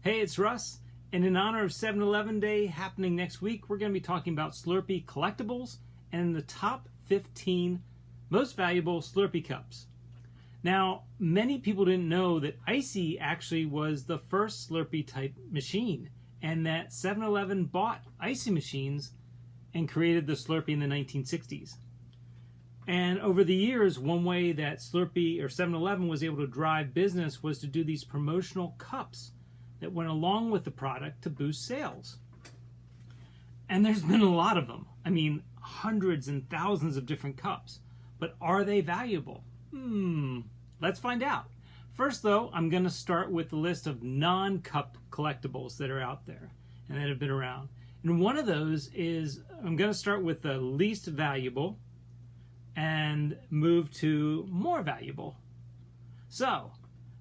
Hey, it's Russ, and in honor of 7-Eleven Day happening next week, we're going to be talking about Slurpee Collectibles and the top 15 most valuable Slurpee cups. Now, many people didn't know that Icy actually was the first Slurpee type machine, and that 7-Eleven bought Icy machines and created the Slurpee in the 1960s. And over the years, one way that Slurpee or 7-Eleven was able to drive business was to do these promotional cups that went along with the product to boost sales. And there's been a lot of them. I mean, hundreds and thousands of different cups. But are they valuable? Let's find out. First, though, I'm going to start with the list of non-cup collectibles that are out there and that have been around. And one of those is, I'm going to start with the least valuable and move to more valuable. So,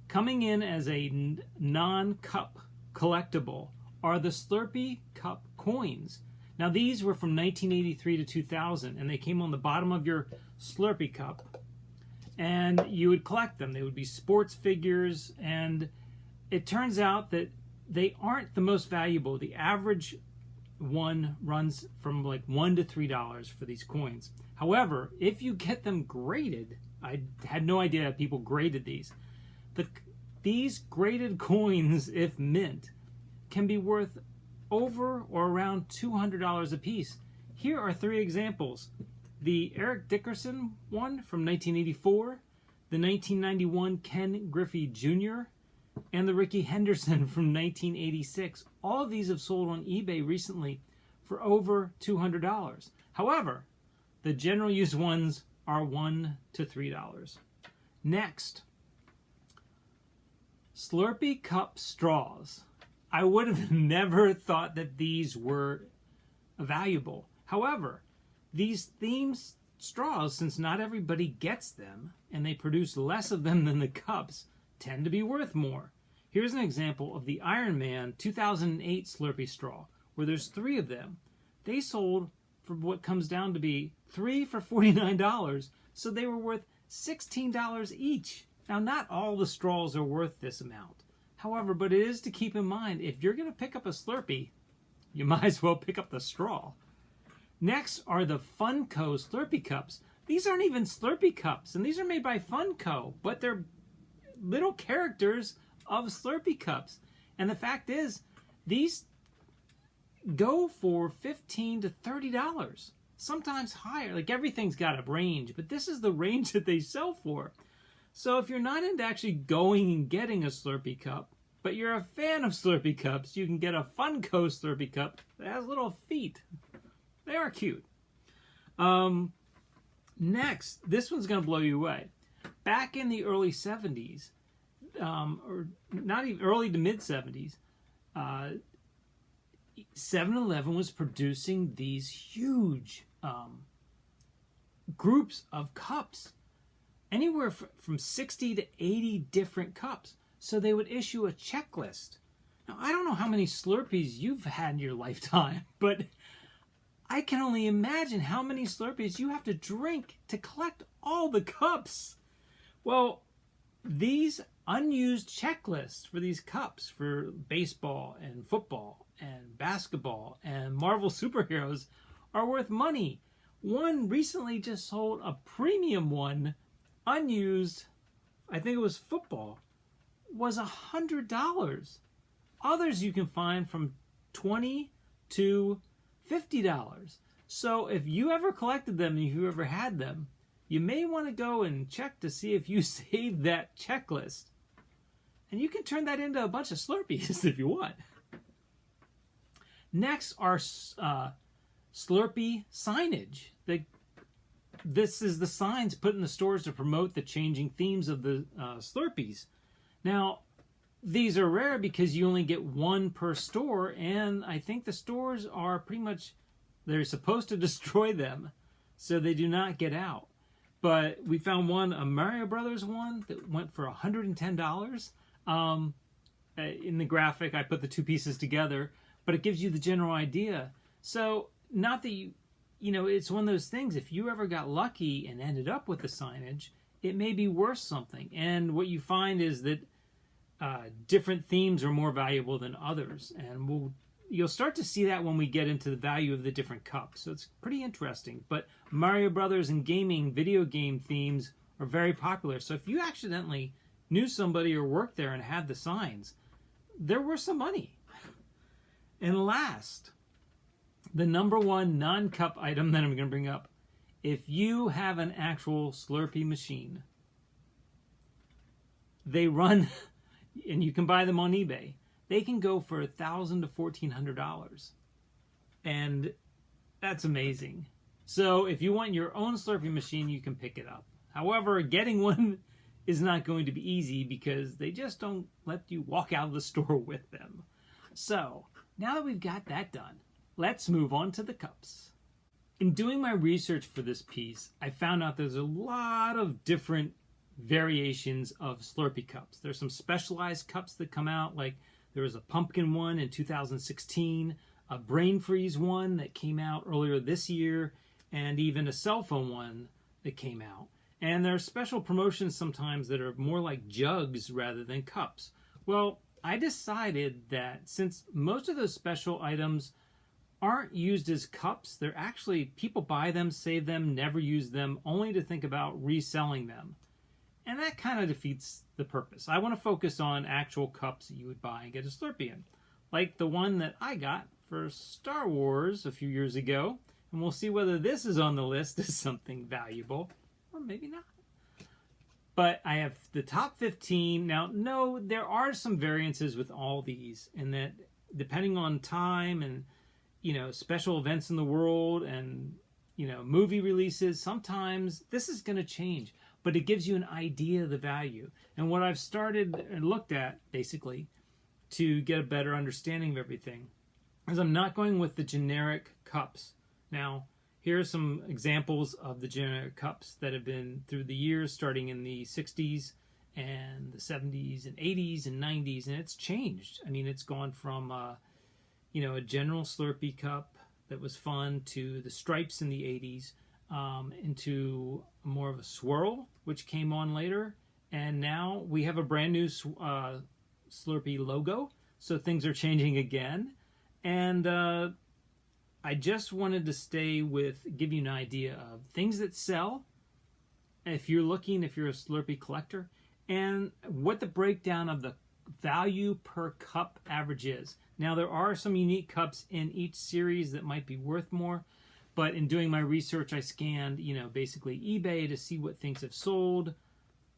coming in as a non-cup collectible are the Slurpee Cup coins. Now these were from 1983 to 2000, and they came on the bottom of your Slurpee cup, and you would collect them. They would be sports figures, and it turns out that they aren't the most valuable. The average one runs from like $1 to $3 for these coins. However, if you get them graded, I had no idea people graded these. These graded coins, if mint, can be worth over or around $200 a piece. Here are three examples. The Eric Dickerson one from 1984, the 1991 Ken Griffey Jr., and the Ricky Henderson from 1986. All of these have sold on eBay recently for over $200. However, the general use ones are $1 to $3. Next, Slurpee Cup straws. I would have never thought that these were valuable. However, these themed straws, since not everybody gets them and they produce less of them than the cups, tend to be worth more. Here's an example of the Iron Man 2008 Slurpee straw, where there's 3 of them. They sold for what comes down to be 3 for $49, so they were worth $16 each. Now, not all the straws are worth this amount. However, but it is to keep in mind, if you're going to pick up a Slurpee, you might as well pick up the straw. Next are the Funko Slurpee cups. These aren't even Slurpee cups, and these are made by Funko, but they're little characters of Slurpee cups. And the fact is, these go for $15 to $30, sometimes higher. Like, everything's got a range, but this is the range that they sell for. So if you're not into actually going and getting a Slurpee cup, but you're a fan of Slurpee cups, you can get a Funko Slurpee cup that has little feet. They are cute. Next, this one's going to blow you away. Back in the early 70s, or not even early to mid 70s, 7-Eleven was producing these huge groups of cups. Anywhere from 60 to 80 different cups. So they would issue a checklist. Now, I don't know how many Slurpees you've had in your lifetime, but I can only imagine how many Slurpees you have to drink to collect all the cups. Well, these unused checklists for these cups for baseball and football and basketball and Marvel superheroes are worth money. One recently just sold a premium one, unused, I think it was football, was $100. Others you can find from $20 to $50. So if you ever collected them and if you ever had them, you may want to go and check to see if you saved that checklist. And you can turn that into a bunch of Slurpees if you want. Next are Slurpee signage. This is the signs put in the stores to promote the changing themes of the Slurpees. Now, these are rare because you only get one per store, and I think the stores are pretty much, they're supposed to destroy them, so they do not get out. But we found one, a Mario Brothers one, that went for $110. In the graphic, I put the 2 pieces together, but it gives you the general idea. So, not that you know, it's one of those things, if you ever got lucky and ended up with the signage, it may be worth something. And what you find is that different themes are more valuable than others, and you'll start to see that when we get into the value of the different cups. So it's pretty interesting. But Mario Brothers and gaming, video game themes are very popular. So if you accidentally knew somebody or worked there and had the signs, they're worth some money. And last, the number one non-cup item that I'm going to bring up. If you have an actual Slurpee machine, they run, and you can buy them on eBay, they can go for $1,000 to $1,400. And that's amazing. So if you want your own Slurpee machine, you can pick it up. However, getting one is not going to be easy because they just don't let you walk out of the store with them. So now that we've got that done, let's move on to the cups. In doing my research for this piece, I found out there's a lot of different variations of Slurpee cups. There's some specialized cups that come out, like there was a pumpkin one in 2016, a brain freeze one that came out earlier this year, and even a cell phone one that came out. And there are special promotions sometimes that are more like jugs rather than cups. Well, I decided that since most of those special items aren't used as cups, they're actually, people buy them, save them, never use them, only to think about reselling them. And that kind of defeats the purpose. I want to focus on actual cups that you would buy and get a Slurpee in. Like the one that I got for Star Wars a few years ago. And we'll see whether this is on the list as something valuable, or maybe not. But I have the top 15. Now, no, there are some variances with all these, in that depending on time and, special events in the world and, movie releases, sometimes this is going to change. But it gives you an idea of the value. And what I've started and looked at, basically, to get a better understanding of everything, is I'm not going with the generic cups. Now, here are some examples of the generic cups that have been through the years, starting in the 60s and the 70s and 80s and 90s, and it's changed. I mean, it's gone from, a general Slurpee cup that was fun to the stripes in the 80s, into more of a swirl, which came on later, and now we have a brand new Slurpee logo, so things are changing again. And I just wanted to give you an idea of things that sell, if you're a Slurpee collector, and what the breakdown of the value per cup average is. Now, there are some unique cups in each series that might be worth more, but in doing my research, I scanned, basically eBay to see what things have sold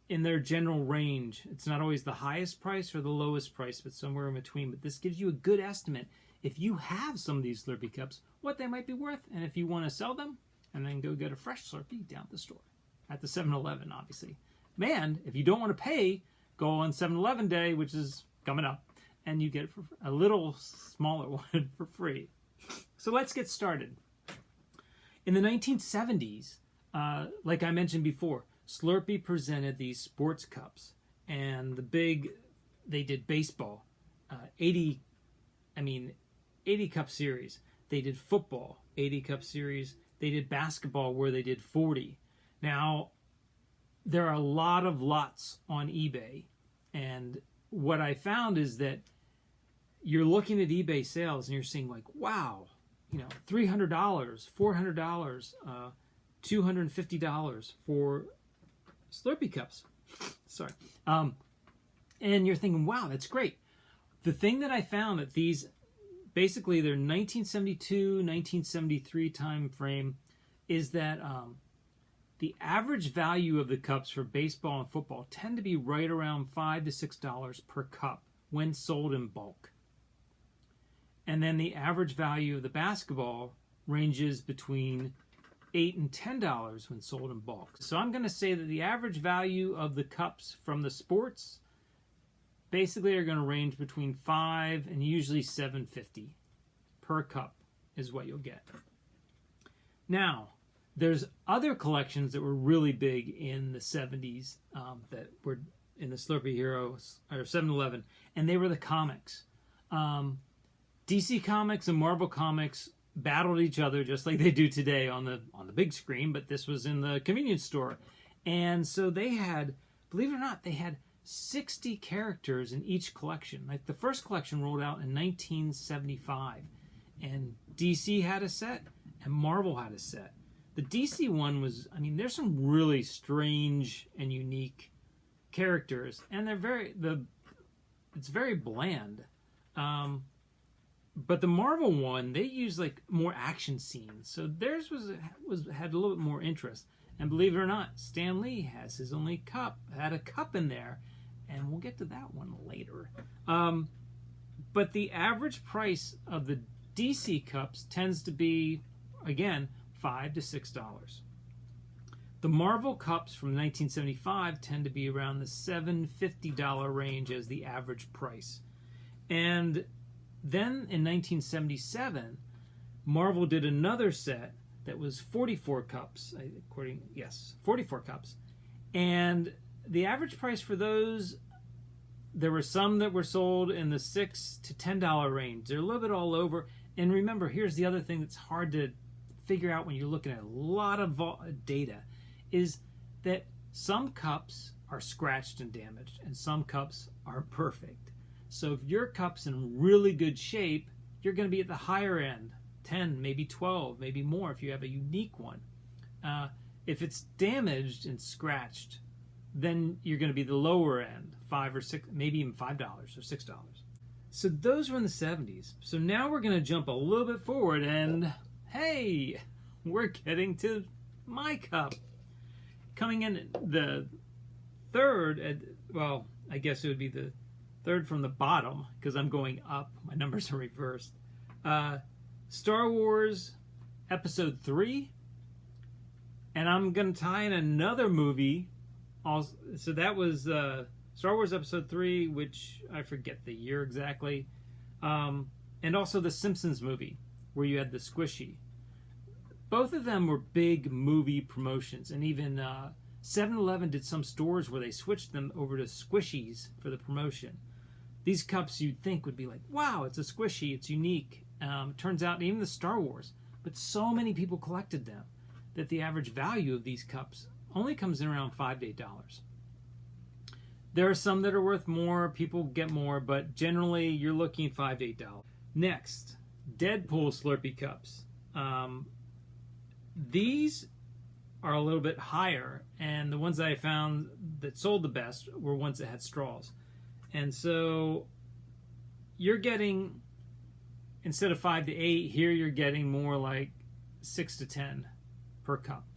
in their general range. It's not always the highest price or the lowest price, but somewhere in between. But this gives you a good estimate, if you have some of these Slurpee cups, what they might be worth, and if you want to sell them, and then go get a fresh Slurpee down at the store. At the 7-Eleven, obviously. Man, if you don't want to pay, go on 7-Eleven Day, which is coming up, and you get a little smaller one for free. So let's get started. In the 1970s, like I mentioned before, Slurpee presented these sports cups, and they did baseball, 80 cup series. They did football, 80 cup series. They did basketball, where they did 40. Now, there are a lot of lots on eBay, and what I found is that you're looking at eBay sales and you're seeing like, wow, $300, $400, $250 for Slurpee cups. Sorry. And you're thinking, wow, that's great. The thing that I found that these, basically their 1972, 1973 time frame, is that the average value of the cups for baseball and football tend to be right around $5 to $6 per cup when sold in bulk. And then the average value of the basketball ranges between $8 and $10 when sold in bulk. So I'm going to say that the average value of the cups from the sports basically are going to range between $5 and usually $7.50 per cup is what you'll get. Now, there's other collections that were really big in the 70s that were in the Slurpee Hero or 7-Eleven, and they were the comics. DC Comics and Marvel Comics battled each other just like they do today on the big screen, but this was in the convenience store. And so they had, believe it or not, they had 60 characters in each collection. Like the first collection rolled out in 1975, and DC had a set and Marvel had a set. The DC one was, I mean, there's some really strange and unique characters, and it's very bland. But the Marvel one, they use like more action scenes, so theirs had a little bit more interest. And believe it or not, Stan Lee has his only cup, had a cup in there, and we'll get to that one later. But the average price of the DC cups tends to be, again, $5 to $6. The Marvel cups from 1975 tend to be around the $750 range as the average price. And then in 1977, Marvel did another set that was 44 cups, 44 cups. And the average price for those, there were some that were sold in the $6 to $10 range. They're a little bit all over. And remember, here's the other thing that's hard to figure out when you're looking at a lot of data, is that some cups are scratched and damaged, and some cups are perfect. So if your cup's in really good shape, you're going to be at the higher end, 10, maybe 12, maybe more if you have a unique one. If it's damaged and scratched, then you're going to be the lower end, 5 or 6, maybe even $5 or $6. So those were in the 70s. So now we're going to jump a little bit forward, and hey, we're getting to my cup. Coming in the third, well, I guess it would be the third from the bottom because I'm going up. My numbers are reversed. Star Wars Episode 3. And I'm going to tie in another movie. Also, so that was Star Wars Episode 3, which I forget the year exactly. And also the Simpsons movie, where you had the squishy. Both of them were big movie promotions, and even 7-Eleven did some stores where they switched them over to squishies for the promotion. These cups you'd think would be like, wow, it's a squishy, it's unique. Turns out even the Star Wars, but so many people collected them that the average value of these cups only comes in around $5 to $8. There are some that are worth more, people get more, but generally you're looking at $5 to $8. Next, Deadpool Slurpee cups. These are a little bit higher, and the ones that I found that sold the best were ones that had straws. And so you're getting, instead of 5 to 8, here you're getting more like 6 to 10 per cup.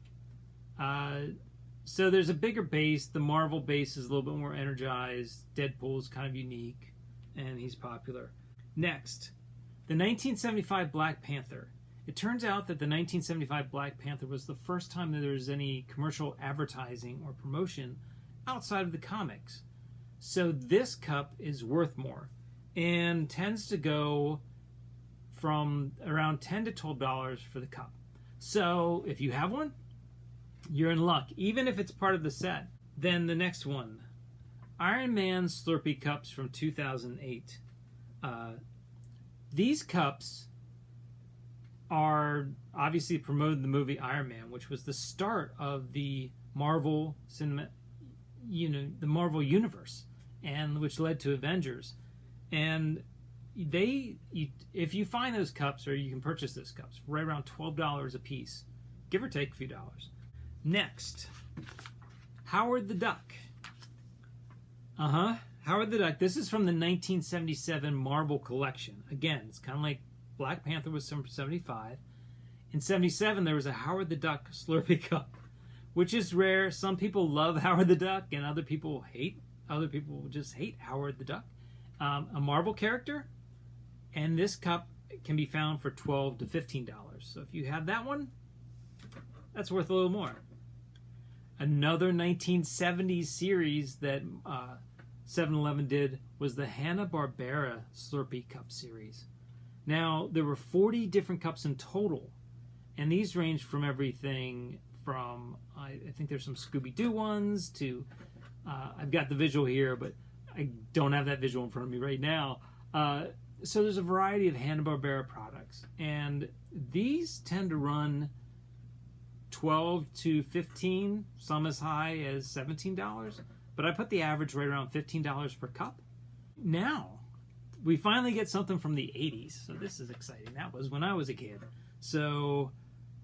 So there's a bigger base. The Marvel base is a little bit more energized. Deadpool is kind of unique, and he's popular. Next, the 1975 Black Panther. It turns out that the 1975 Black Panther was the first time that there was any commercial advertising or promotion outside of the comics. So this cup is worth more and tends to go from around $10 to $12 for the cup. So if you have one, you're in luck, even if it's part of the set. Then the next one, Iron Man Slurpee cups from 2008. These cups are obviously promoted the movie Iron Man, which was the start of the Marvel cinema, the Marvel universe, and which led to Avengers. And if you find those cups, or you can purchase those cups, right around $12 a piece, give or take a few dollars. Next, Howard the Duck. Howard the Duck. This is from the 1977 Marvel collection. Again, it's kind of like Black Panther was from 75. In 77, there was a Howard the Duck Slurpee cup, which is rare. Some people love Howard the Duck, and other people just hate Howard the Duck. A Marvel character, and this cup can be found for $12 to $15. So if you have that one, that's worth a little more. Another 1970s series that 7-Eleven did was the Hanna-Barbera Slurpee Cup series. Now, there were 40 different cups in total, and these ranged from everything from, I think there's some Scooby-Doo ones to, I've got the visual here, but I don't have that visual in front of me right now. So there's a variety of Hanna-Barbera products, and these tend to run $12 to $15, some as high as $17. but I put the average right around $15 per cup. Now, we finally get something from the 80s, so this is exciting. That was when I was a kid. So,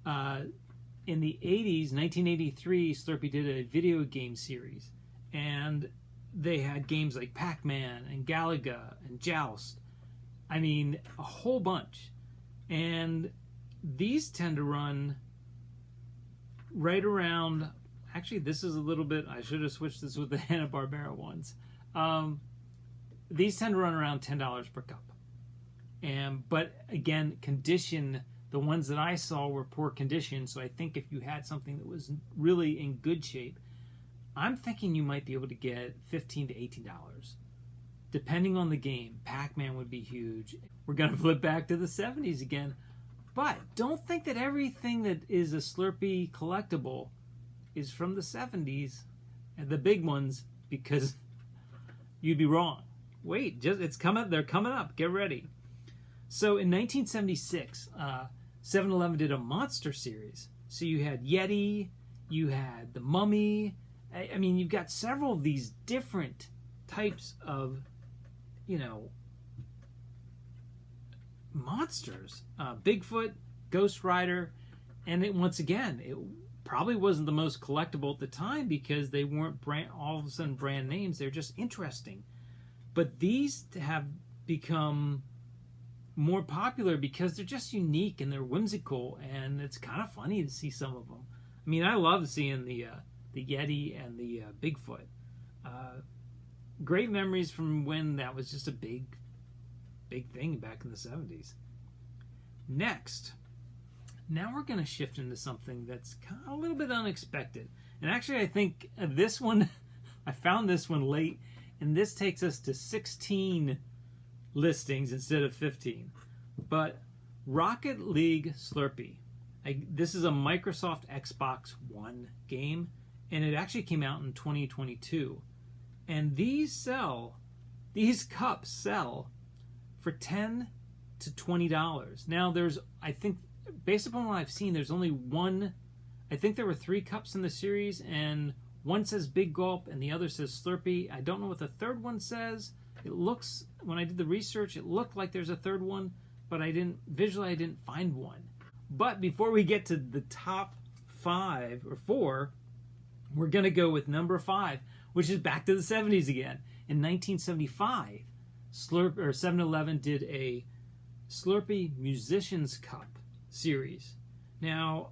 in the 80s, 1983, Slurpee did a video game series, and they had games like Pac-Man and Galaga and Joust. I mean, a whole bunch. And these tend to run right around, actually this is a little bit, I should have switched this with the Hanna-Barbera ones. These tend to run around $10 per cup. But again, condition, the ones that I saw were poor condition, so I think if you had something that was really in good shape, I'm thinking you might be able to get $15 to $18. Depending on the game, Pac-Man would be huge. We're going to flip back to the 70s again. But don't think that everything that is a Slurpee collectible is from the 70s, and the big ones, because you'd be wrong. Wait, it's coming. They're coming up. Get ready. So in 1976, 7-Eleven did a monster series. So you had Yeti, you had the Mummy. I mean, you've got several of these different types of, monsters. Bigfoot, Ghost Rider, and once again, it probably wasn't the most collectible at the time because they weren't all of a sudden brand names. They're just interesting. But these have become more popular because they're just unique and they're whimsical, and it's kind of funny to see some of them. I mean, I love seeing the Yeti and the Bigfoot. Great memories from when that was just a big thing back in the 70s. Next, now we're going to shift into something that's kind of a little bit unexpected. And actually, I think this one, I found this one late, and this takes us to 16 listings instead of 15. But Rocket League Slurpee. This is a Microsoft Xbox One game, and it actually came out in 2022. And these cups sell for $10 to $20. Now I think, based upon what I've seen, there's only one. I think there were 3 cups in the series, and one says Big Gulp and the other says Slurpee. I don't know what the third one says. It looks, when I did the research, it looked like there's a third one, but I didn't find one. But before we get to the top 5 or 4, we're going to go with number 5, which is back to the 70s again. In 1975, 7-Eleven did a Slurpee Musicians Cup series. Now,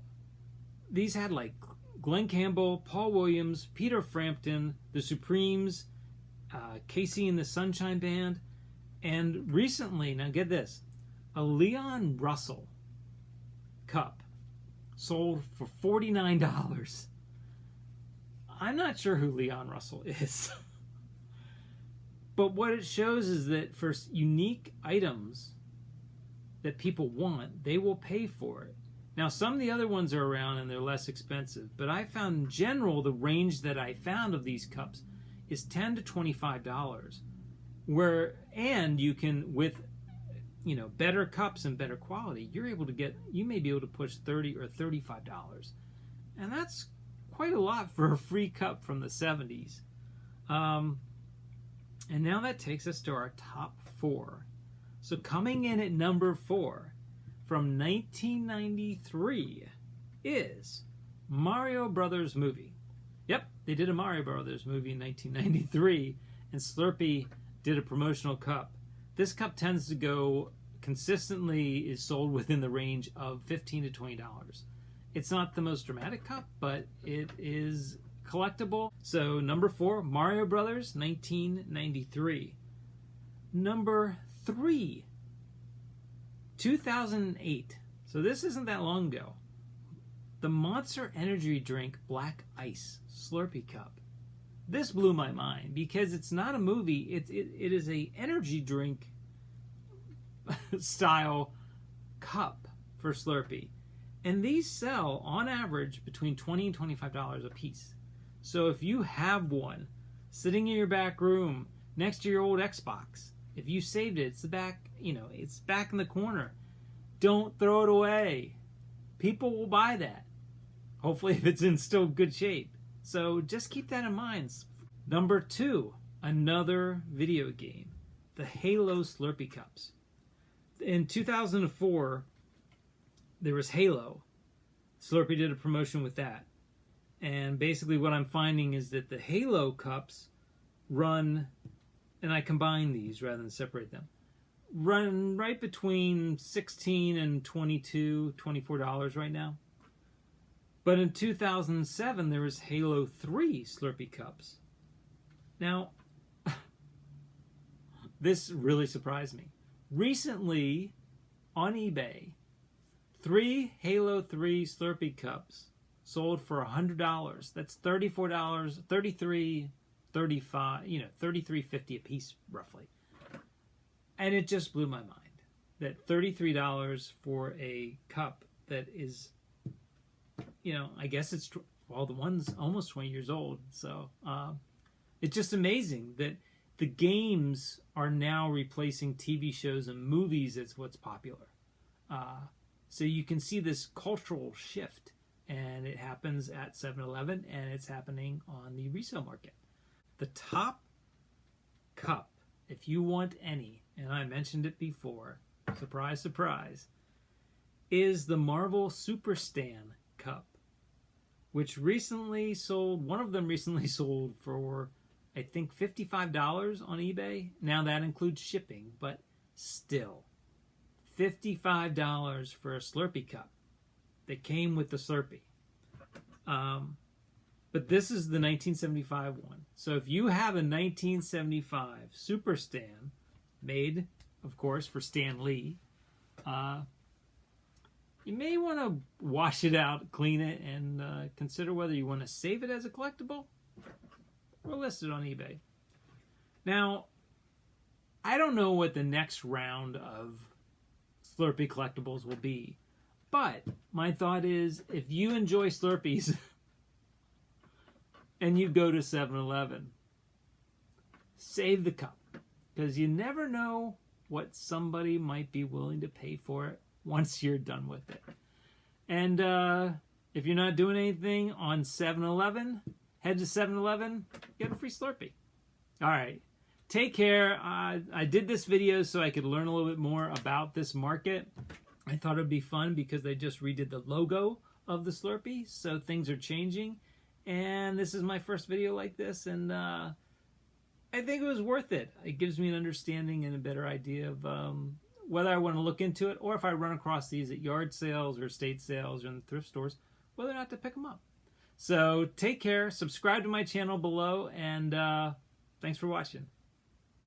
these had like Glenn Campbell, Paul Williams, Peter Frampton, the Supremes, Casey and the Sunshine Band, and recently, now get this, a Leon Russell cup sold for $49. I'm not sure who Leon Russell is. But what it shows is that for unique items that people want, they will pay for it. Now, some of the other ones are around and they're less expensive, but I found in general the range that I found of these cups is $10 to $25. And you can, with better cups and better quality, you may be able to push $30 or $35. And that's quite a lot for a free cup from the 70s. And now that takes us to our top 4. So coming in at number 4 from 1993 is Mario Brothers movie. Yep, they did a Mario Brothers movie in 1993, and Slurpee did a promotional cup. This cup tends to go consistently, is sold within the range of $15 to $20. It's not the most dramatic cup, but it is collectible. So number 4, Mario Brothers, 1993. Number 3, 2008. So this isn't that long ago. The Monster Energy Drink Black Ice Slurpee Cup. This blew my mind because it's not a movie. It is a energy drink style cup for Slurpee. And these sell, on average, between $20 and $25 a piece. So if you have one sitting in your back room next to your old Xbox, if you saved it, it's back in the corner. Don't throw it away. People will buy that. Hopefully if it's in still good shape. So just keep that in mind. Number 2, another video game, the Halo Slurpee Cups. In 2004, there was Halo. Slurpee did a promotion with that. And basically what I'm finding is that the Halo cups run, and I combine these rather than separate them, run right between $16 and $22, $24 right now. But in 2007, there was Halo 3 Slurpee cups. Now, this really surprised me. Recently, on eBay, 3 Halo 3 Slurpee cups sold for $100. That's $34, $33, $35, $33.50 a piece, roughly. And it just blew my mind that $33 for a cup that is, I guess it's, well, the one's almost 20 years old. So it's just amazing that the games are now replacing TV shows and movies as what's popular. So you can see this cultural shift, and it happens at 7-Eleven, and it's happening on the resale market. The top cup, if you want any, and I mentioned it before, surprise, surprise, is the Marvel Super Stan cup, which recently sold, one of them recently sold for, I think, $55 on eBay. Now that includes shipping, but still, $55 for a Slurpee cup that came with the Slurpee. But this is the 1975 one. So if you have a 1975 Super Stan, made, of course, for Stan Lee, you may want to wash it out, clean it, and consider whether you want to save it as a collectible or list it on eBay. Now, I don't know what the next round of Slurpee collectibles will be, but my thought is, if you enjoy Slurpees and you go to 7-Eleven, save the cup, because you never know what somebody might be willing to pay for it once you're done with it. And if you're not doing anything on 7-Eleven, head to 7-Eleven, get a free Slurpee. All right. Take care. I did this video so I could learn a little bit more about this market. I thought it would be fun because they just redid the logo of the Slurpee, so things are changing. And this is my first video like this, and I think it was worth it. It gives me an understanding and a better idea of whether I want to look into it, or if I run across these at yard sales or estate sales or in the thrift stores, whether or not to pick them up. So take care. Subscribe to my channel below, and thanks for watching.